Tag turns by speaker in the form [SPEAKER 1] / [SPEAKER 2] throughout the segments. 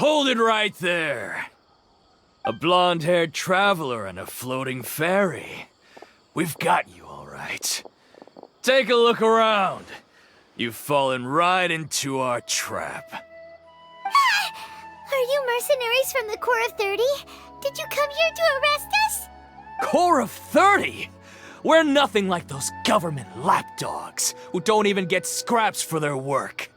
[SPEAKER 1] Hold it right there. A blonde-haired traveler and a floating fairy. We've got you all right. Take a look around. You've fallen right into our trap.
[SPEAKER 2] Are you mercenaries from the Corps of 30? Did you come here to arrest us?
[SPEAKER 1] Corps of 30? We're nothing like those government lapdogs who don't even get scraps for their work.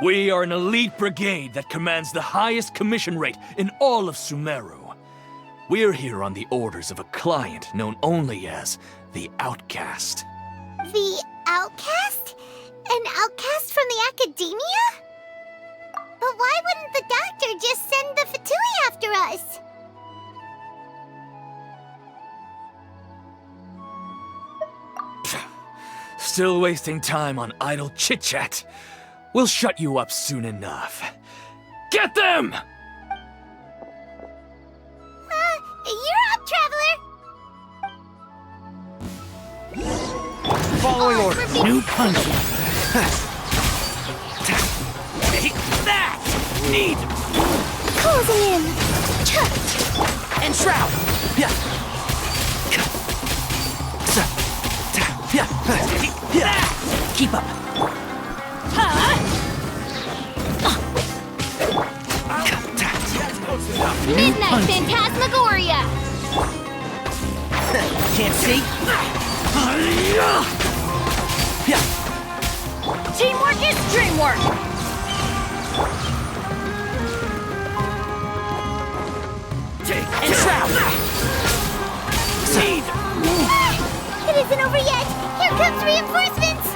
[SPEAKER 1] We are an elite brigade that commands the highest commission rate in all of Sumeru. We're here on the orders of a client known only as the Outcast.
[SPEAKER 2] The Outcast? An outcast from the academia? But why wouldn't the doctor just send the Fatui after us?
[SPEAKER 1] Still wasting time on idle chit-chat. We'll shut you up soon enough. Get them!
[SPEAKER 2] You're up, traveler!
[SPEAKER 1] Following orders. New punch. Take that! Need!
[SPEAKER 2] Closing in!
[SPEAKER 1] And shroud! Yeah. Keep up.
[SPEAKER 2] Midnight Phantasmagoria!
[SPEAKER 1] Can't see?
[SPEAKER 2] Teamwork is dreamwork!
[SPEAKER 1] And shroud! Seed!
[SPEAKER 2] It isn't over yet! Here comes reinforcements!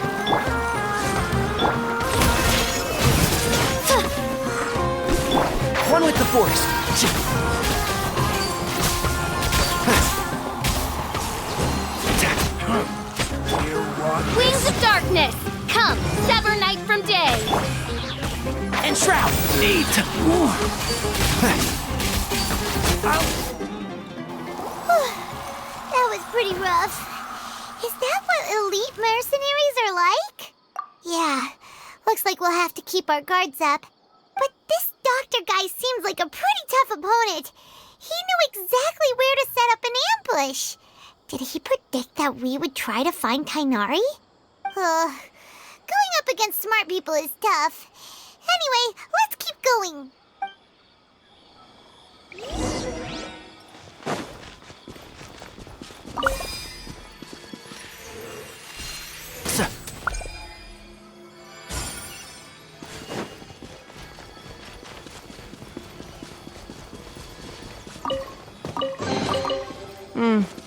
[SPEAKER 1] One with the force.
[SPEAKER 2] Wings of darkness! Come, sever night from day!
[SPEAKER 1] And shroud! Need!
[SPEAKER 2] That was pretty rough. Is that what elite mercenaries are like? Yeah, looks like we'll have to keep our guards up. But this doctor guy seems like a pretty tough opponent. He knew exactly where to set up an ambush. Did he predict that we would try to find Tighnari? Going up against smart people is tough. Anyway, let's keep going.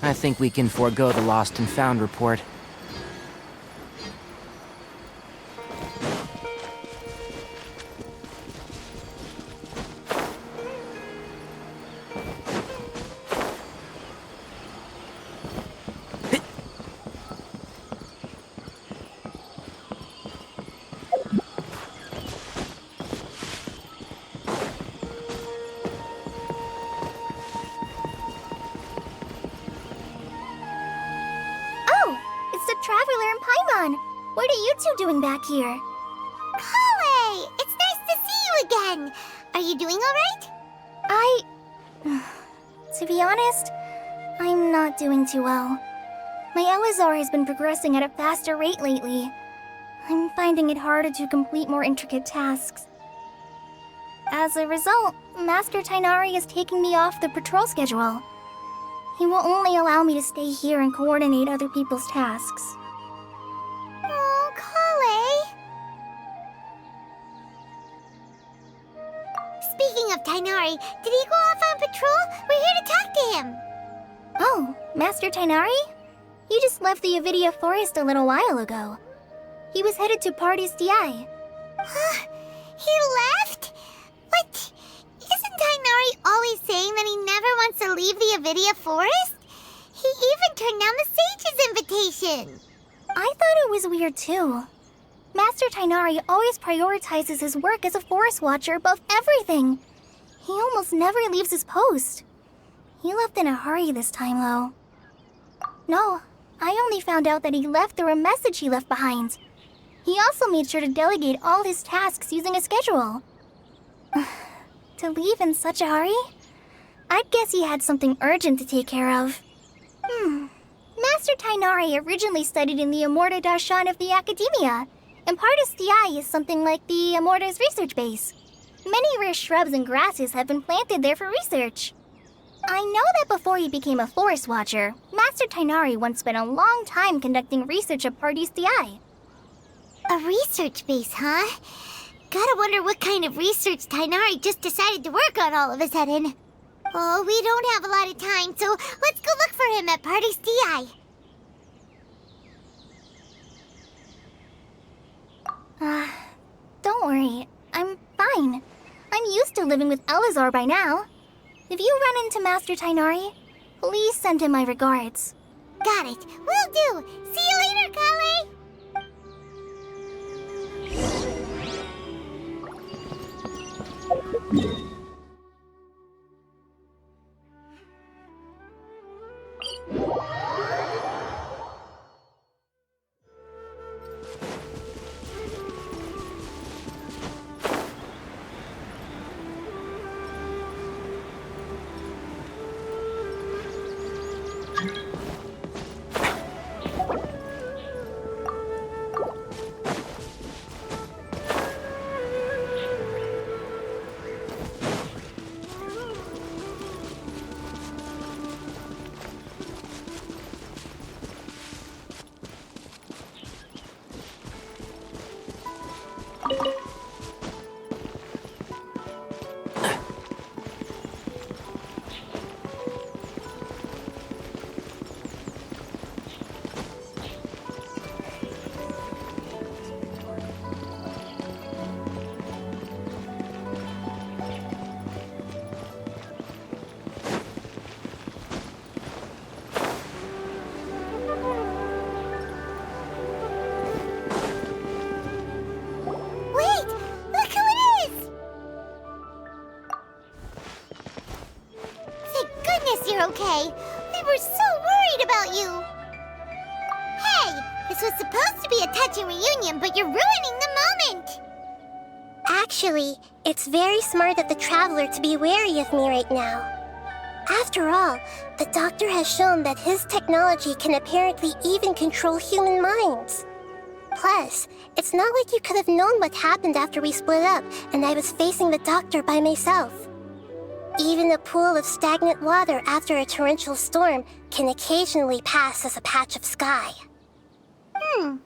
[SPEAKER 3] I think we can forego the lost and found report.
[SPEAKER 2] Traveler and Paimon, what are you two doing back here? Kale! It's nice to see you again! Are you doing alright?
[SPEAKER 4] To be honest, I'm not doing too well. My LSR has been progressing at a faster rate lately. I'm finding it harder to complete more intricate tasks. As a result, Master Tighnari is taking me off the patrol schedule. He will only allow me to stay here and coordinate other people's tasks.
[SPEAKER 2] Oh, Kale. Speaking of Tighnari, did he go off on patrol? We're here to talk to him.
[SPEAKER 4] Oh, Master Tighnari? He just left the Avidia Forest a little while ago. He was headed to Party's DI.
[SPEAKER 2] He left? But isn't Tighnari always saying that he never wants to leave the Avidia Forest? He even turned down the Sage's invitation.
[SPEAKER 4] I thought it was weird too. Master Tighnari always prioritizes his work as a forest watcher above everything. He almost never leaves his post. He left in a hurry this time, though. No, I only found out that he left through a message he left behind. He also made sure to delegate all his tasks using a schedule. To leave in such a hurry? I'd guess he had something urgent to take care of. Master Tainari originally studied in the Amorta Darshan of the Academia, and Pardis Di is something like the Amorta's research base. Many rare shrubs and grasses have been planted there for research. I know that before he became a forest watcher, Master Tainari once spent a long time conducting research at Pardis Di.
[SPEAKER 2] A research base, huh? Gotta wonder what kind of research Tainari just decided to work on all of a sudden. Oh, we don't have a lot of time, so let's go look for him at Pardis Di.
[SPEAKER 4] Don't worry. I'm fine. I'm used to living with Elazar by now. If you run into Master Tainari, please send him my regards.
[SPEAKER 2] Got it. Will do. See you later, Kale. You're okay. We were so worried about you. Hey, this was supposed to be a touching reunion, but you're ruining the moment.
[SPEAKER 5] Actually, it's very smart of the traveler to be wary of me right now. After all, the doctor has shown that his technology can apparently even control human minds. Plus, it's not like you could have known what happened after we split up and I was facing the doctor by myself. Even a pool of stagnant water after a torrential storm can occasionally pass as a patch of sky.
[SPEAKER 2] Paimon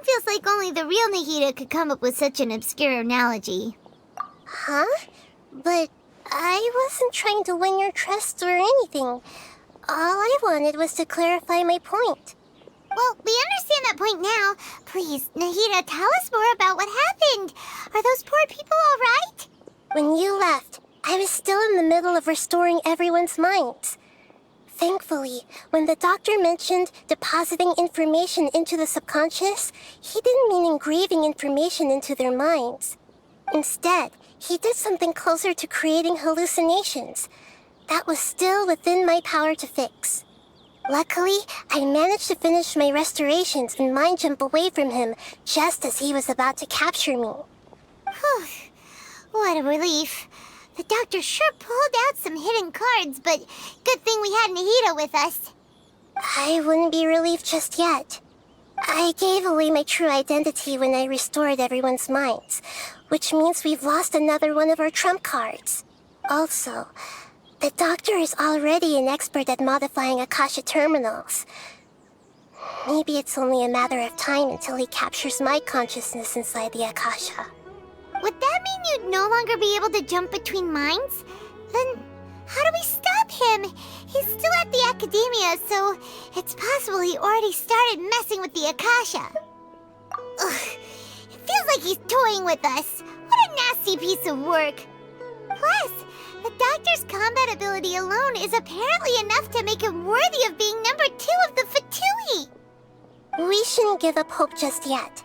[SPEAKER 2] feels like only the real Nahida could come up with such an obscure analogy.
[SPEAKER 5] Huh? But I wasn't trying to win your trust or anything. All I wanted was to clarify my point.
[SPEAKER 2] Well, we understand that point now. Please, Nahida, tell us more about what happened. Are those poor people all right?
[SPEAKER 5] When you left, I was still in the middle of restoring everyone's minds. Thankfully, when the doctor mentioned depositing information into the subconscious, he didn't mean engraving information into their minds. Instead, he did something closer to creating hallucinations. That was still within my power to fix. Luckily, I managed to finish my restorations and mind jump away from him just as he was about to capture me.
[SPEAKER 2] Whew. What a relief. The doctor sure pulled out some hidden cards, but good thing we had Nahida with us.
[SPEAKER 5] I wouldn't be relieved just yet. I gave away my true identity when I restored everyone's minds, which means we've lost another one of our trump cards. Also, the doctor is already an expert at modifying Akasha terminals. Maybe it's only a matter of time until he captures my consciousness inside the Akasha.
[SPEAKER 2] Would that mean you'd no longer be able to jump between minds? Then how do we stop him? He's still at the Academia, so it's possible he already started messing with the Akasha. Ugh, it feels like he's toying with us. What a nasty piece of work. Plus, the doctor's combat ability alone is apparently enough to make him worthy of being number 2 of the Fatui.
[SPEAKER 5] We shouldn't give up hope just yet.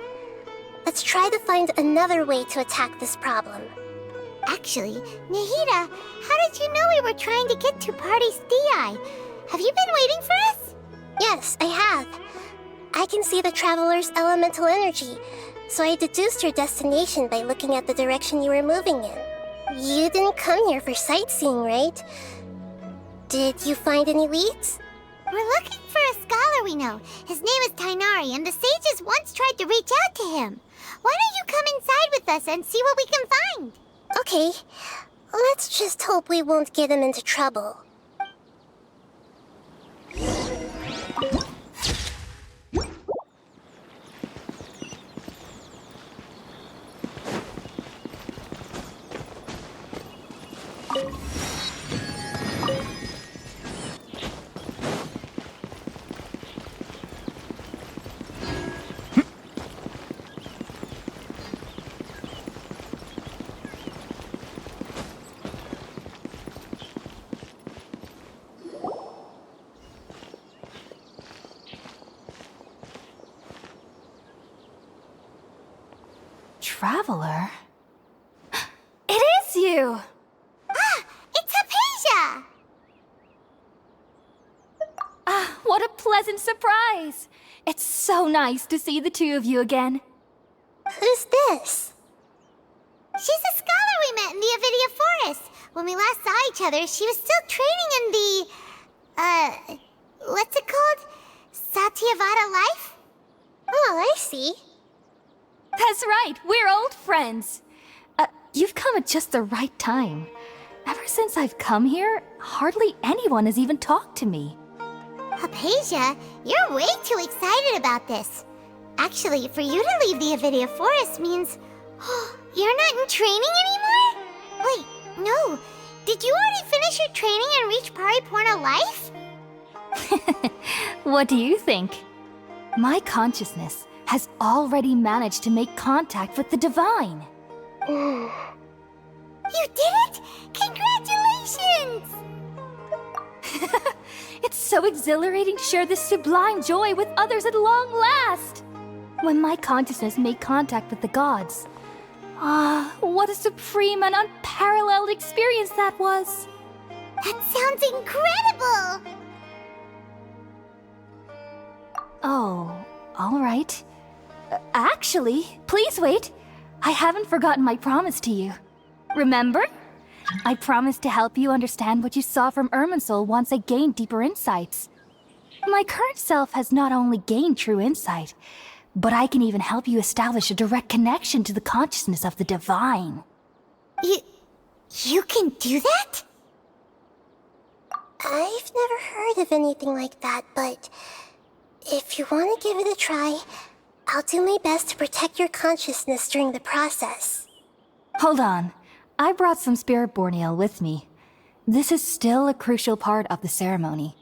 [SPEAKER 5] Let's try to find another way to attack this problem.
[SPEAKER 2] Actually, Nahida, how did you know we were trying to get to Pardis Di? Have you been waiting for us?
[SPEAKER 5] Yes, I have. I can see the traveler's elemental energy, so I deduced your destination by looking at the direction you were moving in. You didn't come here for sightseeing, right? Did you find any leads?
[SPEAKER 2] We're looking for a scholar we know. His name is Tainari, and the sages once tried to reach out to him. Why don't you come inside with us and see what we can find?
[SPEAKER 5] Okay, let's just hope we won't get him into trouble.
[SPEAKER 4] Traveler? It is you!
[SPEAKER 2] Ah, it's Hypatia!
[SPEAKER 4] Ah, what a pleasant surprise! It's so nice to see the two of you again.
[SPEAKER 5] Who's this?
[SPEAKER 2] She's a scholar we met in the Avidia Forest. When we last saw each other, she was still training in the... what's it called? Satyavada life?
[SPEAKER 5] Oh, I see.
[SPEAKER 4] That's right, we're old friends. You've come at just the right time. Ever since I've come here, hardly anyone has even talked to me.
[SPEAKER 2] Hypatia, you're way too excited about this. Actually, for you to leave the Avidia Forest means... you're not in training anymore? Wait, no. Did you already finish your training and reach Paripurna life?
[SPEAKER 4] What do you think? My consciousness has already managed to make contact with the divine.
[SPEAKER 2] You did it? Congratulations!
[SPEAKER 4] It's so exhilarating to share this sublime joy with others at long last. When my consciousness made contact with the gods. Ah, what a supreme and unparalleled experience that was.
[SPEAKER 2] That sounds incredible!
[SPEAKER 4] Oh, all right. Actually, please wait. I haven't forgotten my promise to you. Remember? I promised to help you understand what you saw from Irminsul once I gained deeper insights. My current self has not only gained true insight, but I can even help you establish a direct connection to the consciousness of the divine.
[SPEAKER 2] You can do that?
[SPEAKER 5] I've never heard of anything like that, but if you want to give it a try, I'll do my best to protect your consciousness during the process.
[SPEAKER 4] Hold on. I brought some spirit-born ale with me. This is still a crucial part of the ceremony.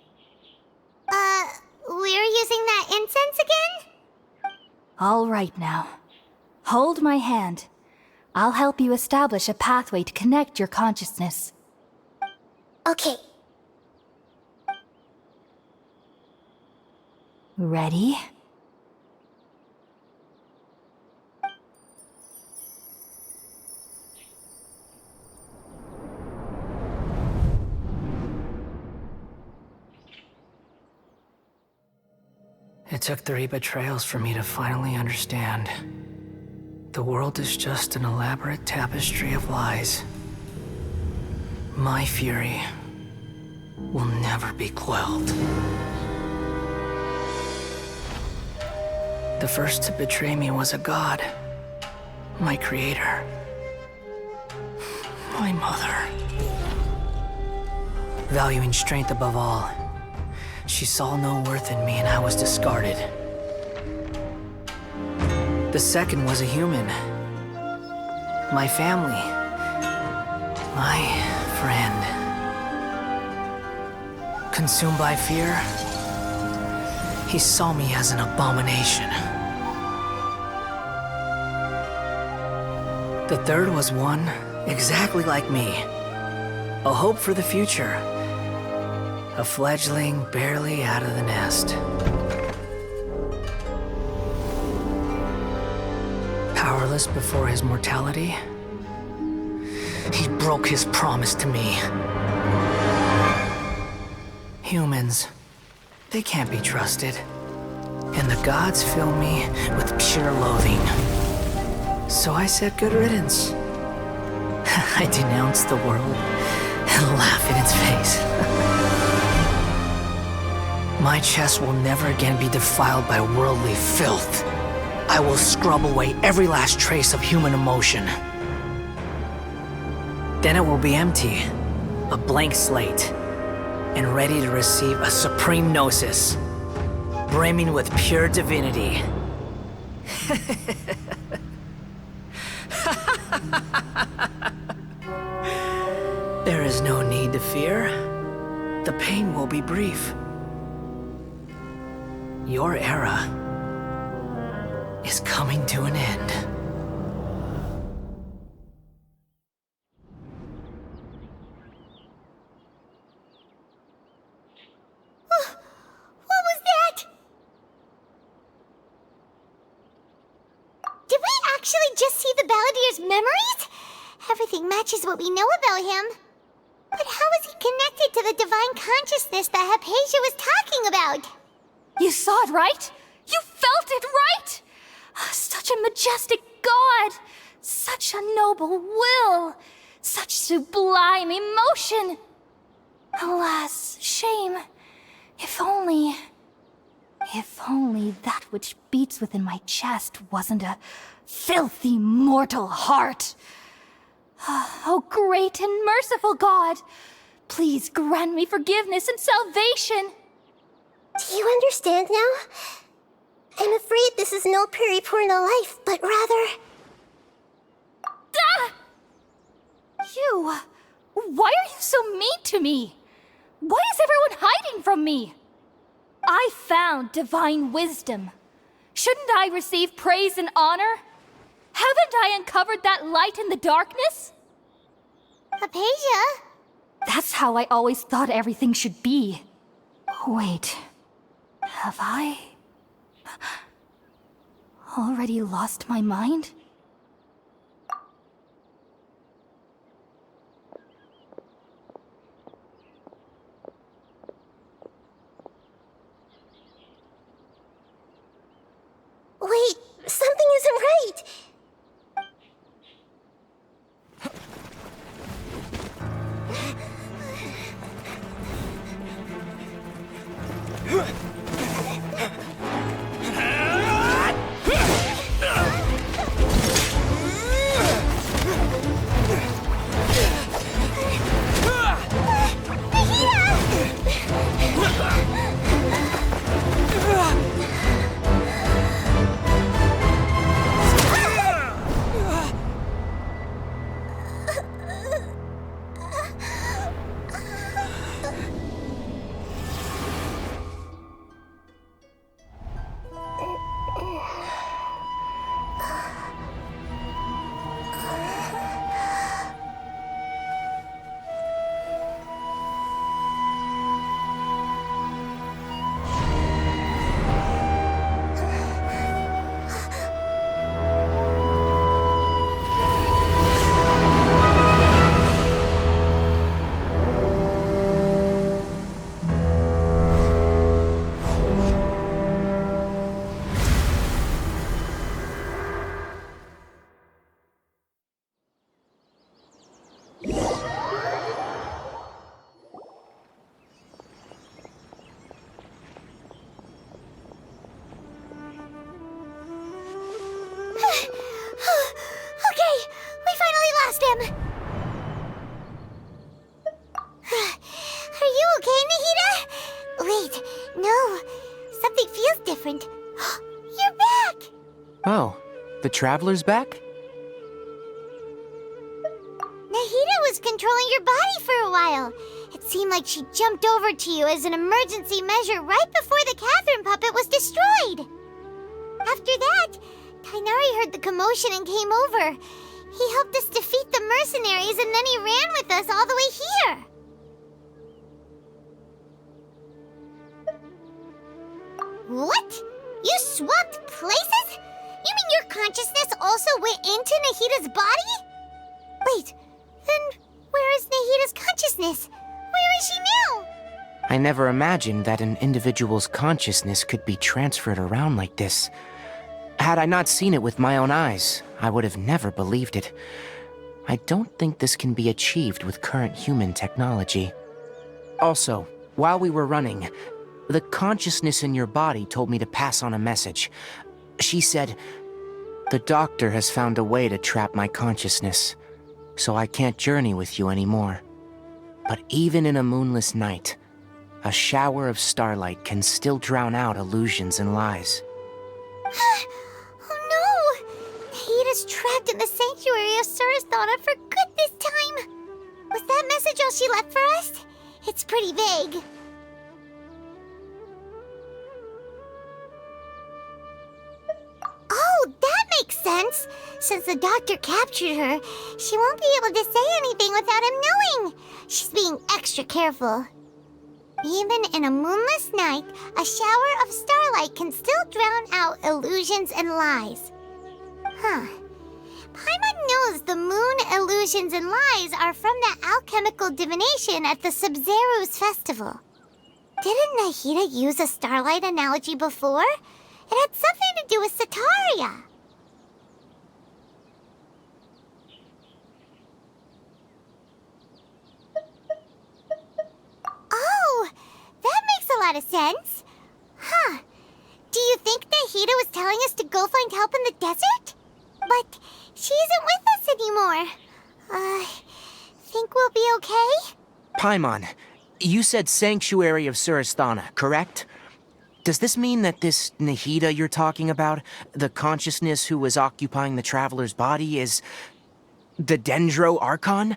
[SPEAKER 2] We're using that incense again?
[SPEAKER 4] All right now. Hold my hand. I'll help you establish a pathway to connect your consciousness.
[SPEAKER 5] Okay.
[SPEAKER 4] Ready?
[SPEAKER 3] It took 3 betrayals for me to finally understand. The world is just an elaborate tapestry of lies. My fury will never be quelled. The first to betray me was a god. My creator. My mother. Valuing strength above all, she saw no worth in me and I was discarded. The second was a human. My family. My friend. Consumed by fear, he saw me as an abomination. The third was one exactly like me. A hope for the future. A fledgling barely out of the nest. Powerless before his mortality, he broke his promise to me. Humans, they can't be trusted. And the gods fill me with pure loathing. So I said good riddance. I denounce the world and laugh in its face. My chest will never again be defiled by worldly filth. I will scrub away every last trace of human emotion. Then it will be empty, a blank slate, and ready to receive a supreme gnosis, brimming with pure divinity. There is no need to fear. The pain will be brief. Your era is coming to an end.
[SPEAKER 2] What was that? Did we actually just see the Balladier's memories? Everything matches what we know about him. But how is he connected to the divine consciousness that Hypatia was talking about?
[SPEAKER 6] You saw it, right? You felt it, right? Such a majestic God! Such a noble will! Such sublime emotion! Alas, shame. If only that which beats within my chest wasn't a filthy mortal heart. Oh, great and merciful God! Please grant me forgiveness and salvation!
[SPEAKER 5] Do you understand now? I'm afraid this is no Puripurna life, but rather...
[SPEAKER 6] Ah! You... Why are you so mean to me? Why is everyone hiding from me? I found divine wisdom. Shouldn't I receive praise and honor? Haven't I uncovered that light in the darkness?
[SPEAKER 2] Hypatia?
[SPEAKER 6] That's how I always thought everything should be. Wait... Have I... already lost my mind?
[SPEAKER 5] Wait, something isn't right!
[SPEAKER 7] Oh, the Traveler's back?
[SPEAKER 2] Nahida was controlling your body for a while. It seemed like she jumped over to you as an emergency measure right before the Catherine puppet was destroyed. After that, Tainari heard the commotion and came over. He helped us defeat the mercenaries and then he ran with us all the way here. What? You swapped places? You mean your consciousness also went into Nahida's body? Wait, then where is Nahida's consciousness? Where is she now?
[SPEAKER 7] I never imagined that an individual's consciousness could be transferred around like this. Had I not seen it with my own eyes, I would have never believed it. I don't think this can be achieved with current human technology. Also, while we were running, the consciousness in your body told me to pass on a message. She said, "The doctor has found a way to trap my consciousness, so I can't journey with you anymore. But even in a moonless night, a shower of starlight can still drown out illusions and lies."
[SPEAKER 2] Oh no! Nahida's trapped in the sanctuary of Suristhana for good this time! Was that message all she left for us? It's pretty vague. Oh, that makes sense! Since the doctor captured her, she won't be able to say anything without him knowing! She's being extra careful. Even in a moonless night, a shower of starlight can still drown out illusions and lies. Huh. Paimon knows the moon illusions and lies are from the alchemical divination at the Sub-Zero's festival. Didn't Nahida use a starlight analogy before? It had something to do with Sataria. Oh, that makes a lot of sense. Huh. Do you think Nahida was telling us to go find help in the desert? But she isn't with us anymore. Think we'll be okay?
[SPEAKER 7] Paimon, you said Sanctuary of Suristhana, correct? Does this mean that this Nahida you're talking about, the consciousness who was occupying the traveler's body, is the Dendro Archon?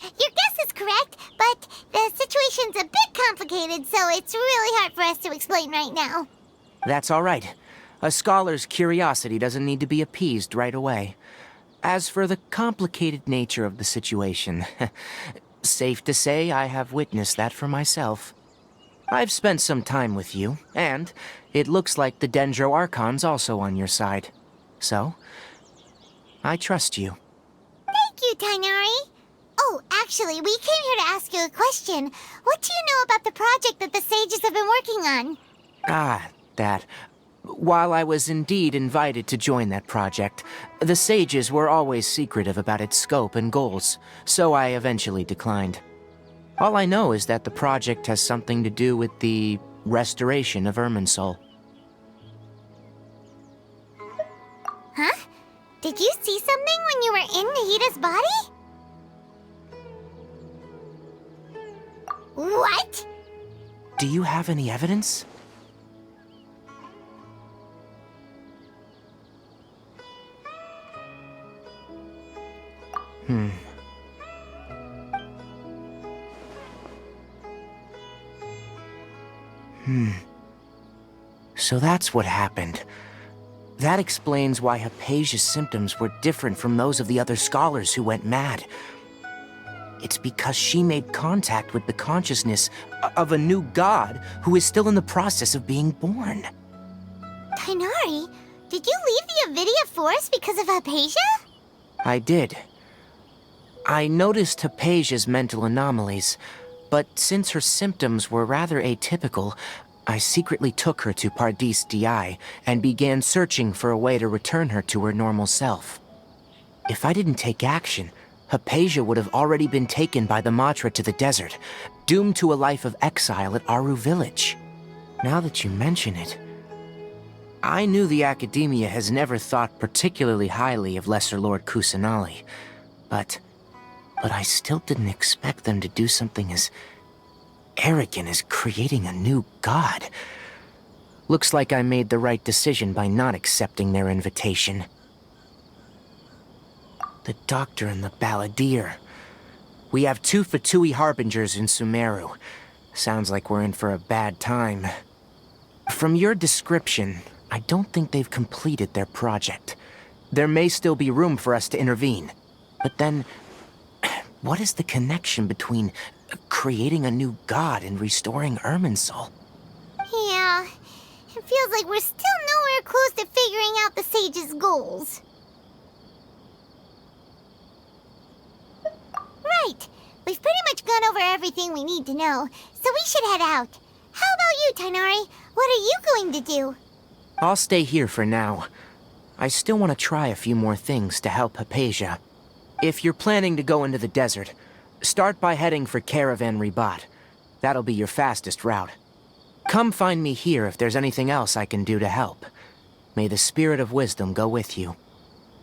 [SPEAKER 2] Your guess is correct, but the situation's a bit complicated, so it's really hard for us to explain right now.
[SPEAKER 7] That's all right. A scholar's curiosity doesn't need to be appeased right away. As for the complicated nature of the situation, safe to say I have witnessed that for myself. I've spent some time with you, and it looks like the Dendro Archon's also on your side. So, I trust you.
[SPEAKER 2] Thank you, Tainari. Oh, actually, we came here to ask you a question. What do you know about the project that the sages have been working on?
[SPEAKER 7] That. While I was indeed invited to join that project, the sages were always secretive about its scope and goals, so I eventually declined. All I know is that the project has something to do with the restoration of Irminsul.
[SPEAKER 2] Huh? Did you see something when you were in Nahida's body? What?
[SPEAKER 7] Do you have any evidence? So that's what happened. That explains why Hypatia's symptoms were different from those of the other scholars who went mad. It's because she made contact with the consciousness of a new god who is still in the process of being born.
[SPEAKER 2] Tainari, did you leave the Avidia Forest because of Hypatia?
[SPEAKER 7] I did. I noticed Hypatia's mental anomalies, but since her symptoms were rather atypical, I secretly took her to Pardis Di and began searching for a way to return her to her normal self. If I didn't take action, Hypatia would have already been taken by the Matra to the desert, doomed to a life of exile at Aru village. Now that you mention it, I knew the Academia has never thought particularly highly of Lesser Lord Kusanali, but I still didn't expect them to do something as arrogant as creating a new god. Looks like I made the right decision by not accepting their invitation. The Doctor and the Balladeer. We have 2 Fatui Harbingers in Sumeru. Sounds like we're in for a bad time. From your description, I don't think they've completed their project. There may still be room for us to intervene. But then, what is the connection between creating a new god and restoring Irminsul?
[SPEAKER 2] Yeah, it feels like we're still nowhere close to figuring out the sage's goals. Right, we've pretty much gone over everything we need to know, so we should head out. How about you, Tainari? What are you going to do?
[SPEAKER 7] I'll stay here for now. I still want to try a few more things to help Hypatia. If you're planning to go into the desert, start by heading for Caravan Ribat. That'll be your fastest route. Come find me here if there's anything else I can do to help. May the spirit of wisdom go with you.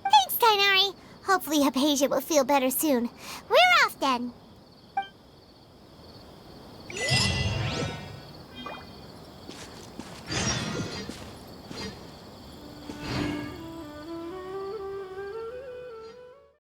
[SPEAKER 2] Thanks, Tighnari. Hopefully Hypatia will feel better soon. We're off then.